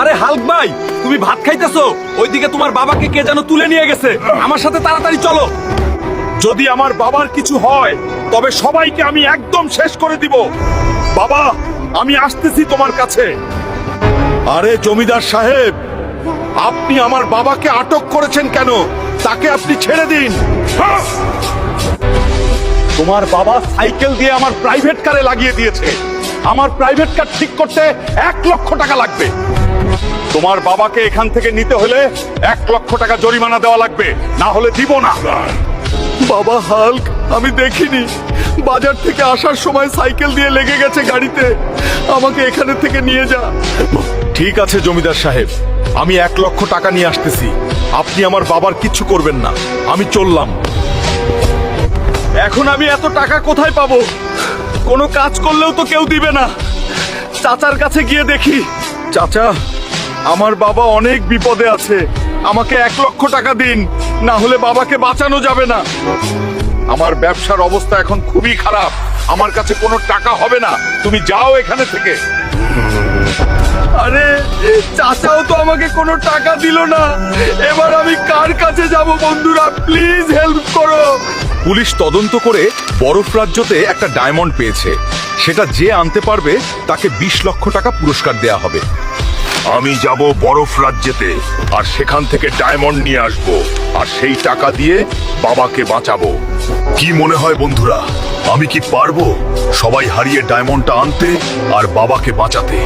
আরে হাল্ক ভাই, তুমি ভাত খাইতেছো, ওইদিকে তোমার বাবাকে কে যেন তুলে নিয়ে গেছে। আমার সাথে তাড়াতাড়ি চলো। যদি আমার বাবার কিছু হয় তবে সবাইকে আমি একদম শেষ করে দিব। বাবা, আমি আসতেছি তোমার কাছে। আরে জমিদার সাহেব, আপনি আমার বাবাকে আটক করেছেন কেন? তাকে আপনি ছেড়ে দিন। তোমার বাবা সাইকেল দিয়ে আমার প্রাইভেট কারে লাগিয়ে দিয়েছে। আমার প্রাইভেট কার ঠিক করতে 1,00,000 টাকা লাগবে। তোমার বাবাকে এখান থেকে নিতে হলে 1,00,000 টাকা জরিমানা দেওয়া লাগবে, না হলে দিব না। বাবা হাল্ক, আমি দেখিনি। বাজার থেকে আসার সময় সাইকেল দিয়ে লেগে গেছে গাড়িতে। আমাকে এখানে থেকে নিয়ে যা। ঠিক আছে জমিদার সাহেব, আমি 1,00,000 টাকা নিয়ে আসতেছি। আপনি আমার বাবার কিচ্ছু করবেন না। আমি চললাম। এখন আমি এত টাকা কোথায় পাবো? কোনো কাজ করলেও তো কেউ দিবে না। চাচার কাছে গিয়ে দেখি। চাচা, আমার বাবা অনেক বিপদে আছে। আমাকে 1,00,000 টাকা দিন, না হলে বাবাকে বাঁচানো যাবে না। আমার ব্যবসার অবস্থা এখন খুবই খারাপ। আমার কাছে কোনো টাকা হবে না। তুমি যাও এখানে থেকে। আরে চাচাও তো আমাকে কোনো টাকা দিল না। এবার আমি কার কাছে যাব? বন্ধুরা, প্লিজ হেল্প করো। পুলিশ তদন্ত করে বরফ রাজ্যতে একটা ডায়মন্ড পেয়েছে। সেটা যে আনতে পারবে তাকে 20,00,000 টাকা পুরস্কার দেয়া হবে। আমি যাব বরফ রাজ্যেতে, আর সেখান থেকে ডায়মন্ড নিয়ে আসব, আর সেই টাকা দিয়ে বাবাকে বাঁচাবো। কি মনে হয় বন্ধুরা, আমি কি পারবো সবাই হারিয়ে ডায়মন্ডটা আনতে আর বাবাকে বাঁচাতে?